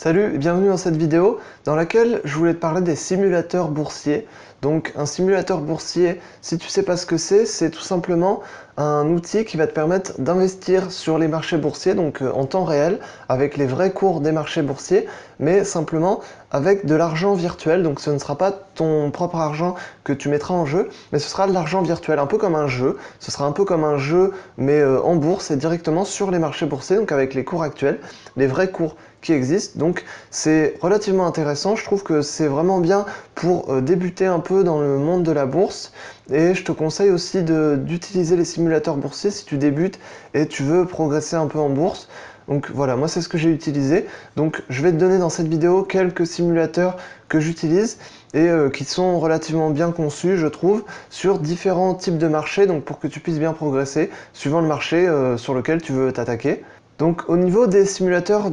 Salut et bienvenue dans cette vidéo dans laquelle je voulais te parler des simulateurs boursiers. Donc un simulateur boursier, si tu sais pas ce que c'est tout simplement un outil qui va te permettre d'investir sur les marchés boursiers, donc en temps réel, avec les vrais cours des marchés boursiers, mais simplement avec de l'argent virtuel. Donc ce ne sera pas ton propre argent que tu mettras en jeu, mais ce sera de l'argent virtuel, un peu comme un jeu. Ce sera un peu comme un jeu, mais en bourse et directement sur les marchés boursiers, donc avec les cours actuels, les vrais cours qui existent. Donc c'est relativement intéressant, je trouve que c'est vraiment bien pour débuter un peu dans le monde de la bourse, et je te conseille aussi d'utiliser les simulateurs boursiers si tu débutes et tu veux progresser un peu en bourse. Donc voilà, moi c'est ce que j'ai utilisé. Donc je vais te donner dans cette vidéo quelques simulateurs que j'utilise et qui sont relativement bien conçus, je trouve, sur différents types de marchés, donc pour que tu puisses bien progresser suivant le marché sur lequel tu veux t'attaquer. Donc au niveau des simulateurs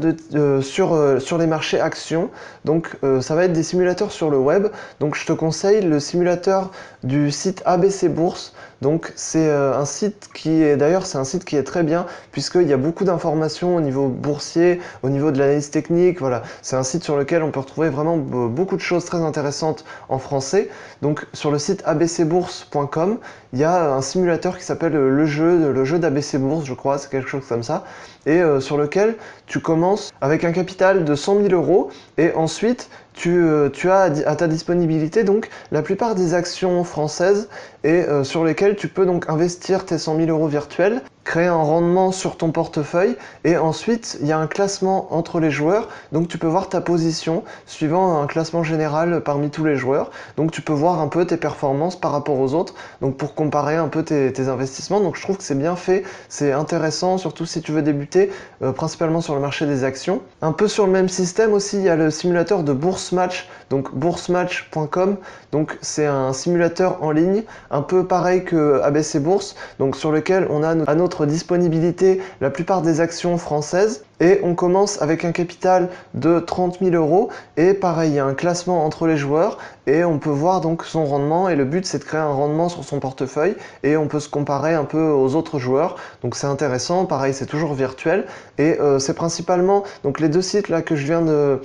sur les marchés actions, donc ça va être des simulateurs sur le web. Donc je te conseille le simulateur du site ABC Bourse. Donc c'est un site qui est d'ailleurs c'est un site qui est très bien puisqu'il y a beaucoup d'informations au niveau boursier, au niveau de l'analyse technique. Voilà, c'est un site sur lequel on peut retrouver vraiment beaucoup de choses très intéressantes en français. Donc sur le site abcbourse.com, il y a un simulateur qui s'appelle le jeu d'ABC Bourse, je crois, c'est quelque chose comme ça, et sur lequel tu commences avec un capital de 100 000 euros et ensuite tu as à ta disponibilité donc la plupart des actions françaises et sur lesquelles tu peux donc investir tes 100 000 euros virtuels, créer un rendement sur ton portefeuille et ensuite il y a un classement entre les joueurs, donc tu peux voir ta position suivant un classement général parmi tous les joueurs, donc tu peux voir un peu tes performances par rapport aux autres, donc pour comparer un peu tes investissements. Donc je trouve que c'est bien fait, c'est intéressant, surtout si tu veux débuter, principalement sur le marché des actions. Un peu sur le même système aussi, il y a le simulateur de Boursematch, donc boursematch.com, donc c'est un simulateur en ligne, un peu pareil que ABC Bourse, donc sur lequel on a à notre disponibilité la plupart des actions françaises, et on commence avec un capital de 30 000 euros, et pareil, il y a un classement entre les joueurs, et on peut voir donc son rendement, et le but c'est de créer un rendement sur son portefeuille, et on peut se comparer un peu aux autres joueurs, donc c'est intéressant, pareil c'est toujours virtuel, et c'est principalement, donc les deux sites là que je viens de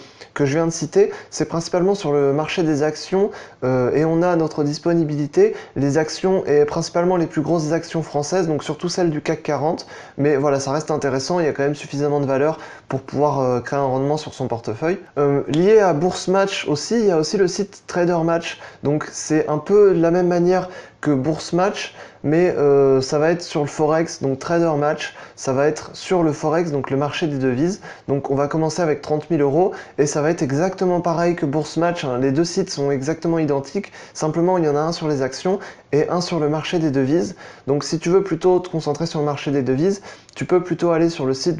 citer, c'est principalement sur le marché des actions, et on a à notre disponibilité les actions, et principalement les plus grosses actions françaises, donc surtout celles du CAC 40, mais voilà, ça reste intéressant, il y a quand même suffisamment de valeur pour pouvoir créer un rendement sur son portefeuille. Lié à Boursematch aussi, il y a aussi le site TraderMatch, donc c'est un peu de la même manière que Boursematch, mais ça va être sur le Forex, donc TraderMatch, ça va être sur le Forex, donc le marché des devises. Donc on va commencer avec 30 000 euros et ça va être exactement pareil que Boursematch, hein. Les deux sites sont exactement identiques, simplement il y en a un sur les actions et un sur le marché des devises. Donc si tu veux plutôt te concentrer sur le marché des devises, tu peux plutôt aller sur le site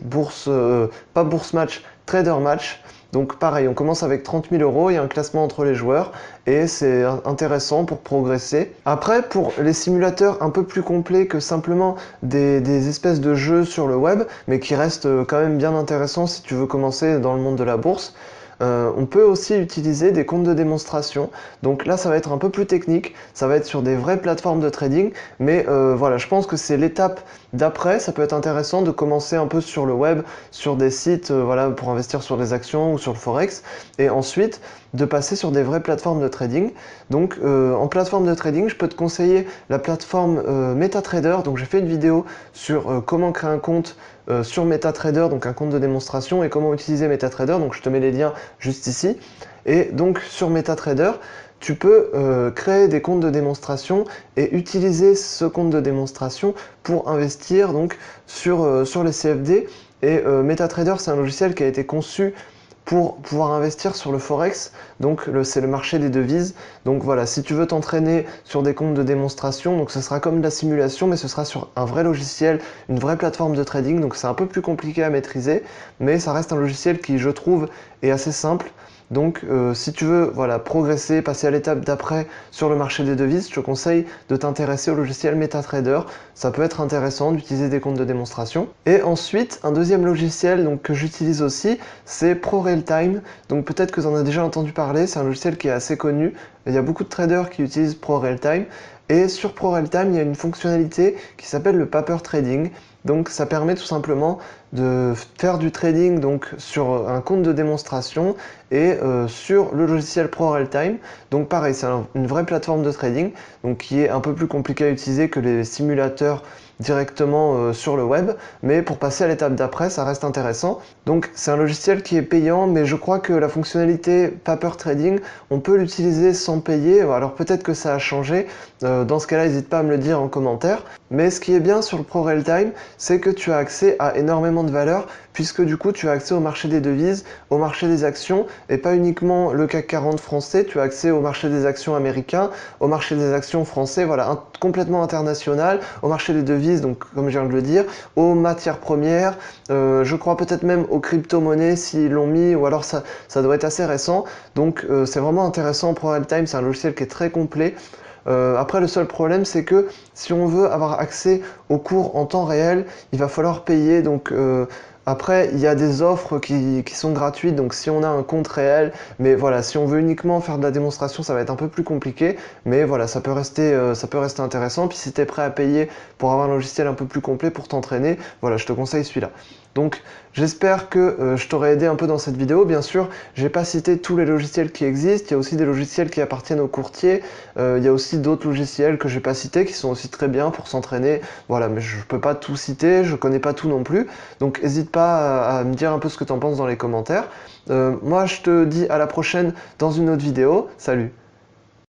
pas Boursematch, TraderMatch. Donc pareil, on commence avec 30 000 euros, il y a un classement entre les joueurs et c'est intéressant pour progresser. Après, pour les simulateurs un peu plus complets que simplement des espèces de jeux sur le web, mais qui restent quand même bien intéressants si tu veux commencer dans le monde de la bourse, on peut aussi utiliser des comptes de démonstration. Donc là, ça va être un peu plus technique, ça va être sur des vraies plateformes de trading, mais voilà, je pense que c'est l'étape d'après. Ça peut être intéressant de commencer un peu sur le web, sur des sites voilà, pour investir sur des actions ou sur le forex, et ensuite de passer sur des vraies plateformes de trading. Donc en plateforme de trading, je peux te conseiller la plateforme MetaTrader. Donc j'ai fait une vidéo sur comment créer un compte sur MetaTrader, donc un compte de démonstration, et comment utiliser MetaTrader, donc je te mets les liens juste ici. Et donc sur MetaTrader, tu peux créer des comptes de démonstration et utiliser ce compte de démonstration pour investir donc sur les CFD. Et MetaTrader, c'est un logiciel qui a été conçu pour pouvoir investir sur le Forex, donc c'est le marché des devises. Donc voilà, si tu veux t'entraîner sur des comptes de démonstration, donc ce sera comme de la simulation, mais ce sera sur un vrai logiciel, une vraie plateforme de trading, donc c'est un peu plus compliqué à maîtriser, mais ça reste un logiciel qui, je trouve, est assez simple. Donc si tu veux voilà, progresser, passer à l'étape d'après sur le marché des devises, je te conseille de t'intéresser au logiciel MetaTrader. Ça peut être intéressant d'utiliser des comptes de démonstration. Et ensuite, un deuxième logiciel donc, que j'utilise aussi, c'est ProRealTime. Donc peut-être que tu en as déjà entendu parler, c'est un logiciel qui est assez connu. Il y a beaucoup de traders qui utilisent ProRealTime. Et sur ProRealTime, il y a une fonctionnalité qui s'appelle le paper trading. Donc ça permet tout simplement de faire du trading donc sur un compte de démonstration et sur le logiciel ProRealTime. Donc pareil, c'est une vraie plateforme de trading donc qui est un peu plus compliquée à utiliser que les simulateurs directement sur le web, mais pour passer à l'étape d'après, ça reste intéressant. Donc c'est un logiciel qui est payant, mais je crois que la fonctionnalité Paper Trading, on peut l'utiliser sans payer. Alors peut-être que ça a changé, dans ce cas-là, n'hésite pas à me le dire en commentaire. Mais ce qui est bien sur le ProRealTime, c'est que tu as accès à énormément de valeurs, puisque du coup tu as accès au marché des devises, au marché des actions, et pas uniquement le CAC 40 français, tu as accès au marché des actions américains, au marché des actions français, voilà, complètement international, au marché des devises, donc comme je viens de le dire, aux matières premières, je crois peut-être même aux crypto-monnaies s'ils l'ont mis, ou alors ça doit être assez récent, donc c'est vraiment intéressant. ProRealTime, c'est un logiciel qui est très complet. Après, le seul problème, c'est que si on veut avoir accès aux cours en temps réel, il va falloir payer. Donc après, il y a des offres qui sont gratuites, donc si on a un compte réel, mais voilà, si on veut uniquement faire de la démonstration, ça va être un peu plus compliqué, mais voilà, ça peut rester intéressant. Puis si tu es prêt à payer pour avoir un logiciel un peu plus complet pour t'entraîner, voilà, je te conseille celui-là. Donc j'espère que je t'aurai aidé un peu dans cette vidéo. Bien sûr, j'ai pas cité tous les logiciels qui existent, il y a aussi des logiciels qui appartiennent aux courtiers, il y a aussi d'autres logiciels que j'ai pas cités qui sont aussi très bien pour s'entraîner. Voilà, mais je peux pas tout citer, je connais pas tout non plus. Donc n'hésite pas à me dire un peu ce que tu en penses dans les commentaires. Moi je te dis à la prochaine dans une autre vidéo. Salut!